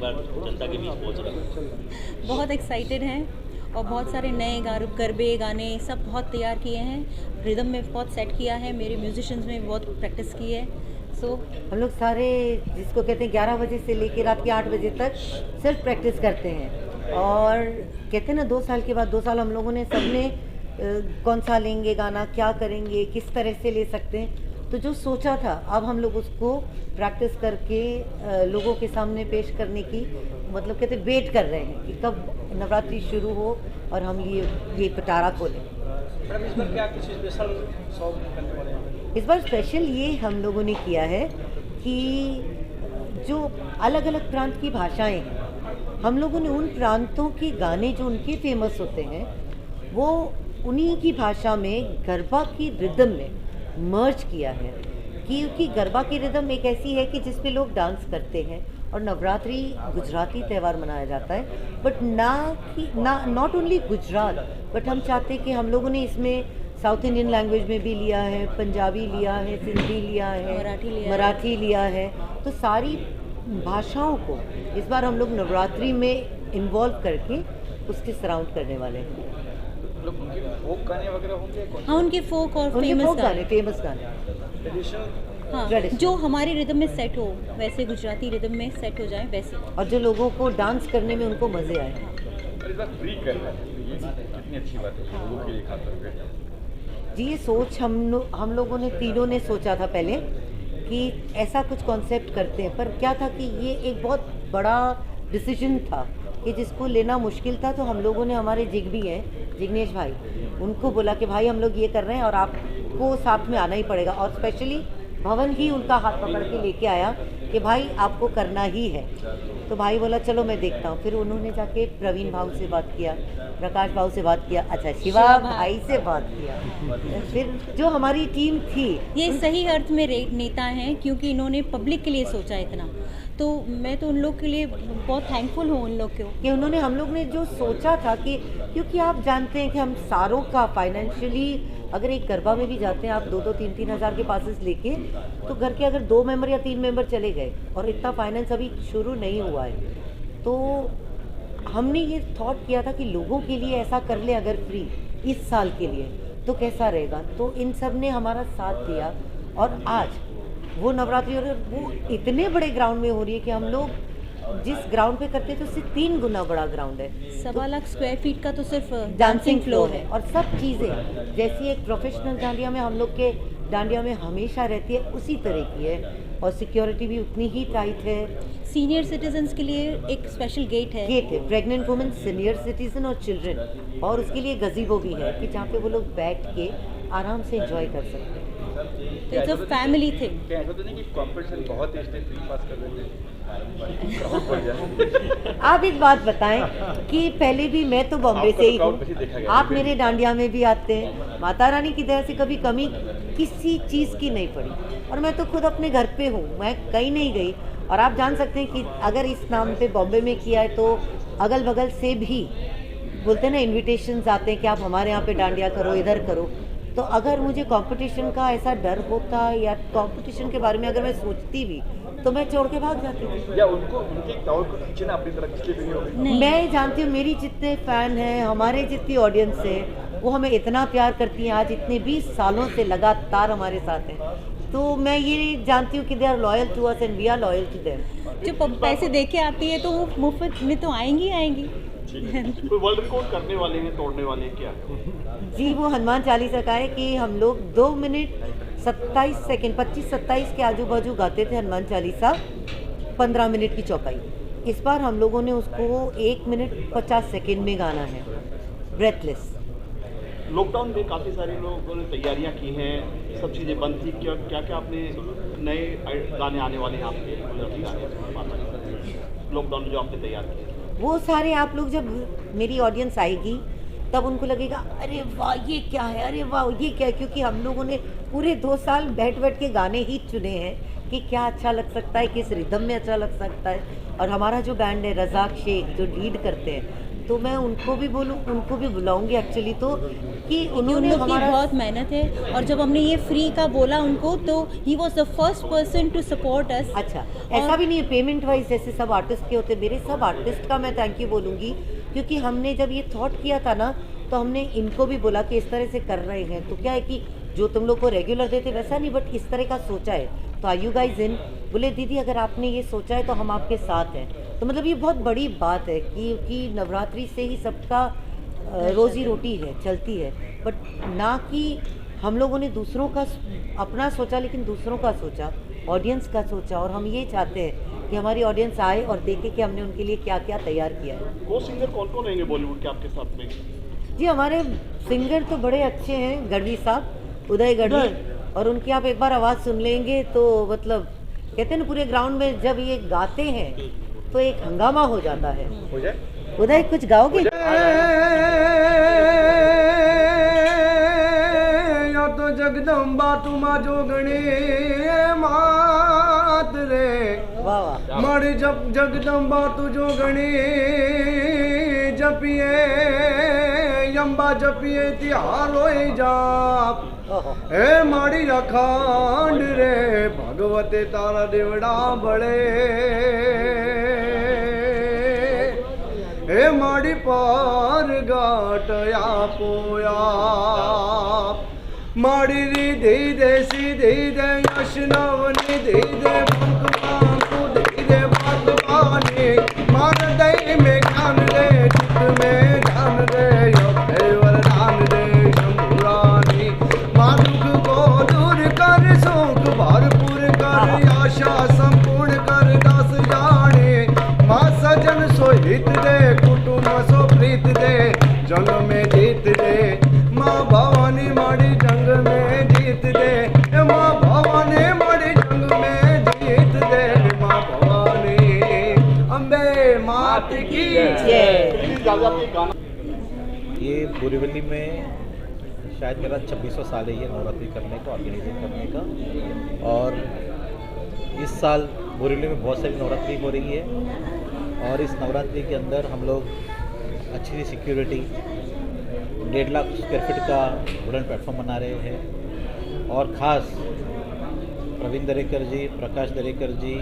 बार जनता के बीच पहुंच रहे हैं? बहुत एक्साइटेड हैं और बहुत सारे नए गरबे गाने सब बहुत तैयार किए हैं, रिदम में बहुत सेट किया है, मेरे म्यूजिशियंस में बहुत प्रैक्टिस की है। सो हम लोग सारे जिसको कहते हैं 11 बजे से लेकर रात के 8 बजे तक सिर्फ प्रैक्टिस करते हैं। और कहते हैं ना 2 साल के बाद 2 साल हम लोगों ने सबने कौन सा लेंगे गाना, क्या करेंगे, किस तरह से ले सकते हैं, तो जो सोचा था अब हम लोग उसको प्रैक्टिस करके लोगों के सामने पेश करने की मतलब कहते वेट कर रहे हैं कि कब नवरात्रि शुरू हो और हम ये पिटारा खोलें। मैडम इस बार क्या कुछ स्पेशल सॉन्ग करने वाले हैं? इस बार स्पेशल ये हम लोगों ने किया है कि जो अलग अलग प्रांत की भाषाएं हैं, हम लोगों ने उन प्रांतों के गाने जो उनके फेमस होते हैं वो उन्हीं की भाषा में गरबा की रिदम में मर्ज किया है। क्योंकि गरबा की रिदम एक ऐसी है कि जिस पे लोग डांस करते हैं और नवरात्रि गुजराती त्यौहार मनाया जाता है, but not only Gujarat, but हम चाहते हैं कि हम लोगों ने इसमें साउथ इंडियन लैंग्वेज में भी लिया है, पंजाबी लिया है, सिंधी लिया है, मराठी लिया है, तो सारी भाषाओं को इस बार हम लोग नवरात्रि में इन्वॉल्व करके उसके सराउंड करने वाले हैं। लोग उनके फोक गाने वगैरह होंगे? हाँ, उनके फोक और उनके फेमस फोक गाने, फेमस गाने, ट्रेडिशनल, हाँ, traditional। जो हमारे रिदम में सेट हो वैसे, गुजराती रिदम में सेट हो जाए वैसे, और जो लोगों को डांस करने में उनको मज़े आए। इस बार फ्री करना है, ये कितनी अच्छी बात है लोगों के लिए खास करके। जी ये सोच हम लोगों ने तीनों ने सोचा था पहले कि ऐसा कुछ कॉन्सेप्ट करते हैं, पर क्या था कि ये एक बहुत बड़ा डिसीजन था कि जिसको लेना मुश्किल था, तो हम लोगों ने हमारे जिग्बी हैं जिग्नेश भाई, उनको बोला कि भाई हम लोग ये कर रहे हैं और आपको साथ में आना ही पड़ेगा। और स्पेशली भवन ही उनका हाथ पकड़ के लेके आया कि भाई आपको करना ही है। तो भाई बोला चलो मैं देखता हूँ। फिर उन्होंने जाके प्रवीण भाव से बात किया, प्रकाश भाव से बात किया, अच्छा शिवा भाई से बात किया। फिर जो हमारी टीम थी, ये सही अर्थ में नेता हैं क्योंकि इन्होंने पब्लिक के लिए सोचा इतना, तो मैं तो उन लोग के लिए बहुत थैंकफुल हूँ उन लोग को कि उन्होंने हम लोग ने जो सोचा था कि क्योंकि आप जानते हैं कि हम सारों का फाइनेंशियली अगर एक गरबा में भी जाते हैं आप 2-2, 3-3 हज़ार के पासेस लेके, तो घर के अगर 2 मेंबर या 3 मेंबर चले गए और इतना फाइनेंस अभी शुरू नहीं हुआ है, तो हमने ये थॉट किया था कि लोगों के लिए ऐसा कर ले अगर फ्री इस साल के लिए तो कैसा रहेगा। तो इन सब ने हमारा साथ दिया और आज वो नवरात्रि और वो इतने बड़े ग्राउंड में हो रही है कि हम लोग जिस ग्राउंड पे करते थे उससे 3 गुना बड़ा ग्राउंड है। 1.25 लाख स्क्वायर फीट का तो सिर्फ डांसिंग फ्लोर है और सब चीज़ें जैसी एक प्रोफेशनल डांडिया में हम लोग के डांडिया में हमेशा रहती है उसी तरह की है, और सिक्योरिटी भी उतनी ही टाइट है। सीनियर सिटीजन्स के लिए एक स्पेशल गेट है, प्रेग्नेंट वुमेन, सीनियर सिटीजन और चिल्ड्रन, और उसके लिए गजीबो भी है कि जहाँ पे वो लोग बैठ के आराम से एंजॉय कर सकते हैं। तो इट्स अ फैमिली थिंग। क्या ऐसा तो नहीं कि कंपटीशन बहुत है इसलिए फ्री पास कर रहे थे? आप एक बात बताएं कि पहले भी मैं तो बॉम्बे से ही हूँ, आप मेरे डांडिया में भी आते हैं, माता रानी की दया से कभी कमी किसी चीज़ की नहीं पड़ी, और मैं तो खुद अपने घर पे हूँ, मैं कहीं नहीं गई। और आप जान सकते हैं कि अगर इस नाम पे बॉम्बे में किया है तो अगल बगल से भी बोलते हैं ना इन्विटेशंस आते हैं कि आप हमारे यहाँ पे डांडिया करो, इधर करो। तो अगर मुझे कंपटीशन का ऐसा डर होता या कंपटीशन के बारे में अगर मैं सोचती भी तो मैं छोड़ के भाग जाती थी। या उनको उनके टावर को खींचना अपनी तरफ इसलिए भी नहीं होगी। मैं जानती हूँ मेरी जितने फ़ैन हैं, हमारे जितनी ऑडियंस है, वो हमें इतना प्यार करती हैं, आज इतने 20 सालों से लगातार हमारे साथ हैं, तो मैं ये जानती हूँ कि they are loyal to us and we are loyal to them. जो पैसे दे के आती है तो वो मुफ्त में तो आएंगी आएंगी। कोई वर्ल्ड रिकॉर्ड करने वाले हैं, तोड़ने वाले हैं क्या? जी वो हनुमान चालीसा का है कि हम लोग 2 मिनट 27 सेकंड 25-27 के आजू बाजू गाते थे हनुमान चालीसा, 15 मिनट की चौपाई। इस बार हम लोगों ने उसको 1 मिनट 50 सेकंड में गाना है, ब्रेथलेस। लॉकडाउन में काफ़ी सारे लोगों ने तैयारियां की हैं, सब चीज़ें बंद थी, क्या क्या आपने नए गाने आने वाले हैं आपके लॉकडाउन में जो आपने तैयार किए? वो सारे आप लोग जब मेरी ऑडियंस आएगी तब उनको लगेगा अरे वाह ये क्या है, अरे वाह ये क्या है, क्योंकि हम लोगों ने पूरे 2 साल बैठ के गाने ही चुने हैं कि क्या अच्छा लग सकता है, किस रिदम में अच्छा लग सकता है। और हमारा जो बैंड है रज़ाक शेख जो लीड करते हैं, तो मैं उनको भी बुलाऊंगी एक्चुअली, तो कि उन उन्होंने लोग की हमारा बहुत मेहनत है, और जब हमने ये फ्री का बोला उनको तो he was the first person to support us. अच्छा, ऐसा भी नहीं है पेमेंट वाइज जैसे सब आर्टिस्ट के होते, मेरे सब आर्टिस्ट का मैं थैंक यू बोलूँगी, क्योंकि हमने जब ये थॉट किया था ना तो हमने इनको भी बोला कि इस तरह से कर रहे हैं, तो क्या है कि जो तुम लोग को रेगुलर देते वैसा नहीं, बट इस तरह का सोचा है, तो आर यू गाइज इन? बोले दीदी अगर आपने ये सोचा है तो हम आपके साथ हैं। तो मतलब ये बहुत बड़ी बात है कि नवरात्रि से ही सबका रोजी रोटी है, चलती है, बट ना कि हम लोगों ने दूसरों का अपना सोचा, लेकिन दूसरों का सोचा, ऑडियंस का सोचा, और हम ये चाहते हैं कि हमारी ऑडियंस आए और देखे कि हमने उनके लिए क्या क्या तैयार किया है। को सिंगर कौन कौन रहेंगे बॉलीवुड के आपके साथ में? जी हमारे सिंगर तो बड़े अच्छे हैं, गढ़वी साहब, उदय गढ़वी, और उनकी आप एक बार आवाज़ सुन लेंगे तो मतलब कहते हैं ना पूरे ग्राउंड में जब ये गाते हैं तो एक हंगामा हो जाता है। हो जाए उदय कुछ गाओगे? या तो जगदम्बा तुमा जोगणी मात रे, वाह वाह, मर जब जगदम्बा तू जोगणी जपिए यम्बा जपिए तिहार होई जाप, ओहो, हे माड़ी अखांड रे भगवते तारा देवड़ा बड़े, हे माड़ी पार गाटया पोया, माड़ी रिधि दे सीधी दे यशनवनी दे दे भगवान दे दे भगवानी, मार दे में ज्ञान दे चित में ध्यान दे वरदान दे शंभुरानी, माँ दुख को दूर कर सुख भरपूर कर आशा संपूर्ण कर दास जाने, माँ सजन सो हित दे कुटुंब सो प्रीत दे जंग में जीत दे, माँ भवानी माड़ी जंग में जीत दे, माँ भवानी माड़ी जंग में जीत दे, माँ भवानी अम्बे मात की जय। ये बोरीवली में शायद मेरा 26वां साल है ये नवरात्रि करने का, ऑर्गेनाइजिंग करने का, और इस साल बोरीवली में बहुत सारी नवरात्रि हो रही है, और इस नवरात्रि के अंदर हम लोग अच्छी सी सिक्योरिटी 1.5 लाख स्क्वायर फीट का वुडन प्लेटफॉर्म बना रहे हैं, और ख़ास प्रवीण दरेकर जी, प्रकाश दरेकर जी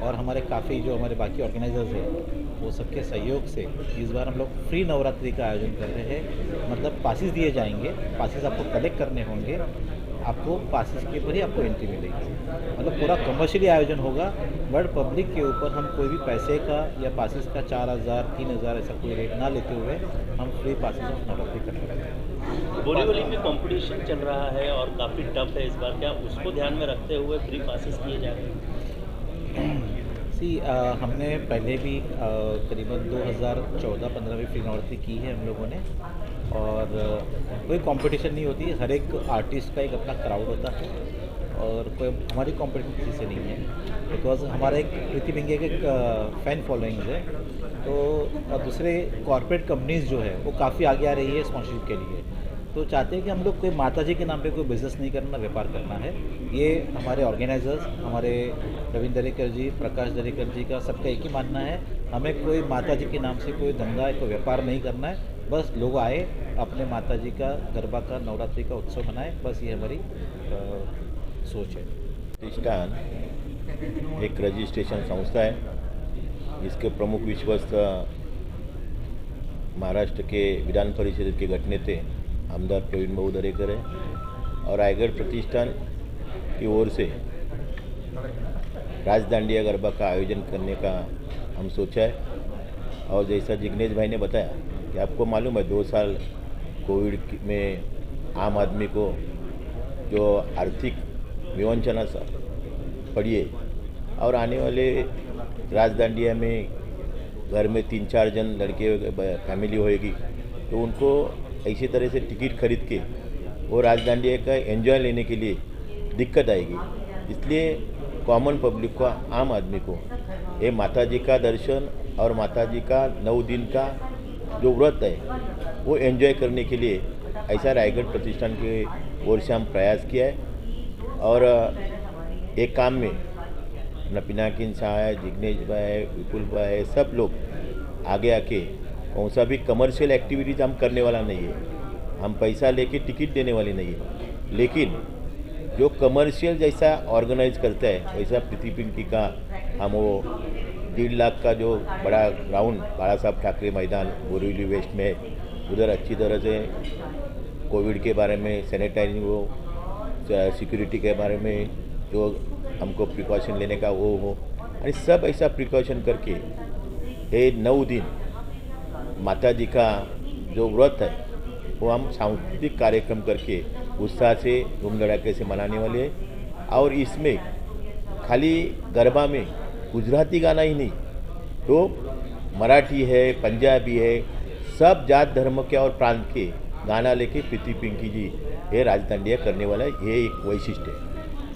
और हमारे काफ़ी जो हमारे बाकी ऑर्गेनाइजर्स हैं वो सबके सहयोग से इस बार हम लोग फ्री नवरात्रि का आयोजन कर रहे हैं। मतलब पासिस दिए जाएंगे, पासिस आपको कलेक्ट करने होंगे, आपको पासिस के ऊपर ही आपको एंट्री मिलेगी। मतलब पूरा कमर्शियली आयोजन होगा, बट पब्लिक के ऊपर हम कोई भी पैसे का या पासिस का 4,000 3,000 ऐसा कोई रेट ना लेते हुए हम फ्री पासिस ऑफ नवरात्रि कर रहे हैं। बोरीवली में कंपटीशन चल रहा है और काफ़ी टफ है इस बार, क्या उसको ध्यान में रखते हुए फ्री पासिस किए जा रहे हैं? हमने पहले भी करीबन 2014-15 में फ्री नवरात्रि की है हम लोगों ने, और कोई कंपटीशन नहीं होती, हर एक आर्टिस्ट का एक अपना क्राउड होता है, और कोई हमारी कंपटीशन किसी से नहीं है, बिकॉज हमारा एक प्रीति बिंगे के फ़ैन फॉलोइंग है, तो दूसरे कॉर्पोरेट कंपनीज जो है वो काफ़ी आगे आ रही है स्पॉन्सरशिप के लिए, तो चाहते हैं कि हम लोग कोई माता जी के नाम पे कोई बिज़नेस नहीं करना, व्यापार करना है। ये हमारे ऑर्गेनाइजर्स, हमारे प्रवीण दरेकर जी, प्रकाश दरेकर जी का सबका एक ही मानना है, हमें कोई माता जी के नाम से कोई धंधा कोई व्यापार नहीं करना है, बस लोग आए अपने माता जी का गरबा का नवरात्रि का उत्सव मनाएं, बस ये हमारी सोच है। प्रतिष्ठान एक रजिस्ट्रेशन संस्था है, इसके प्रमुख विश्वस्त महाराष्ट्र के विधान परिषद के गठनेते आमदार प्रवीण भाऊ दरेकर है, और रायगढ़ प्रतिष्ठान की ओर से राजदांडिया गरबा का आयोजन करने का हम सोचा है। और जैसा जिग्नेश भाई ने बताया कि आपको मालूम है 2 साल कोविड में आम आदमी को जो आर्थिक विवंचना पड़ी है, और आने वाले राजदांडिया में घर में 3-4 जन लड़के फैमिली होएगी, तो उनको इसी तरह से टिकट खरीद के वो राजदांडिया का एंजॉय लेने के लिए दिक्कत आएगी। इसलिए कॉमन पब्लिक को, आम आदमी को ये माता जी का दर्शन और माता जी का 9 दिन का जो व्रत है वो एंजॉय करने के लिए ऐसा रायगढ़ प्रतिष्ठान के ओर से हम प्रयास किया है। और एक काम में पिनाकिन साहब, जिग्नेश भाई, विपुल भाई, सब लोग आगे आके कौन सा भी कमर्शियल एक्टिविटीज हम करने वाला नहीं है, हम पैसा लेके टिकट देने वाले नहीं है। लेकिन जो कमर्शियल जैसा ऑर्गेनाइज करता है वैसा प्रीति पिंकी का हम वो 1.5 लाख का जो बड़ा ग्राउंड बाला साहब ठाकरे मैदान बोरीवली वेस्ट में, उधर अच्छी तरह से कोविड के बारे में, सैनिटाइजिंग हो, सिक्योरिटी के बारे में जो हमको प्रिकॉशन लेने का वो हो, और सब ऐसा प्रिकॉशन करके ये 9 दिन माता जी का जो व्रत है वो हम सांस्कृतिक कार्यक्रम करके उत्साह से धूम धड़ाके से मनाने वाले हैं। और इसमें खाली गरबा में गुजराती गाना ही नहीं, तो मराठी है, पंजाबी है, सब जात धर्म के और प्रांत के गाना लेके प्रीति पिंकी जी ये राजदांडिया करने वाला है, ये एक वैशिष्ट्य है।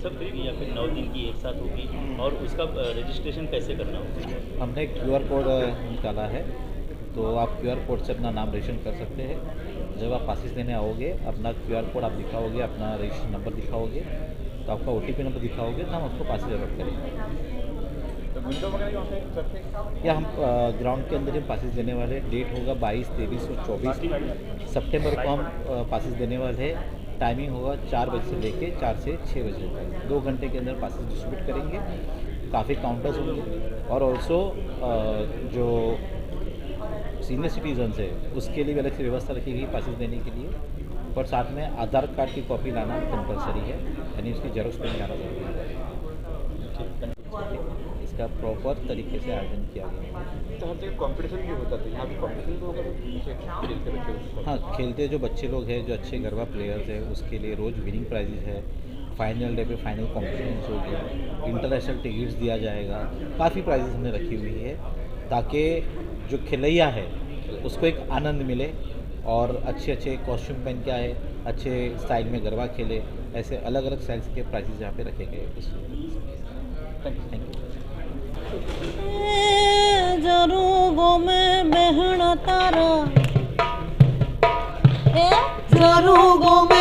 सब फ्री या फिर 9 दिन की एक साथ होगी, और उसका रजिस्ट्रेशन कैसे करना होगा? हमने एक QR कोड निकाला है, तो आप QR कोड से अपना नाम रजिस्ट्रेशन कर सकते हैं। जब आप पासिस लेने आओगे, अपना QR कोड आप दिखाओगे, अपना रजिस्ट्रेशन नंबर दिखाओगे, तो आपका OTP नंबर दिखाओगे, तो हम आपको पासिस अलॉट करेंगे। या हम ग्राउंड के अंदर ही पासिस देने वाले हैं। डेट होगा 22, 23 और 24 सितंबर को हम पासिस देने वाले हैं। टाइमिंग होगा 4 बजे से लेके 4 से 6 बजे तक, 2 घंटे के अंदर पासिस डिस्ट्रीब्यूट करेंगे। काफ़ी काउंटर्स होंगे, और ऑल्सो जो सीनियर सिटीजन्स है उसके लिए भी अलग से व्यवस्था रखी गई पासिस देने के लिए, और साथ में आधार कार्ड की कॉपी लाना कंपलसरी है, यानी उसकी जेरोक्स पे लाना जरूरी है। इसका प्रॉपर तरीके से आयोजन किया गया है। तो हर जगह कॉम्पिटिशन भी होता था, यहाँ भी कॉम्पिटिशन भी होगा? खेलते बच्चे, हाँ, खेलते जो बच्चे लोग हैं, जो अच्छे गरबा प्लेयर्स हैं, उसके लिए रोज़ विनिंग प्राइजेज है। फाइनल डे पे फाइनल कॉम्पिटिशन्स होगी, इंटरनेशनल टिकट्स दिया जाएगा, काफ़ी प्राइजेस हमने रखी हुई है, ताकि जो खिलैया है उसको एक आनंद मिले और अच्छे अच्छे कॉस्ट्यूम पहन के आए, अच्छे स्टाइल में गरबा खेले। ऐसे अलग अलग स्टाइल्स के प्राइजेस यहाँ पे रखे गए। Thank you. जरूगो में बहना तारा, जरूगो में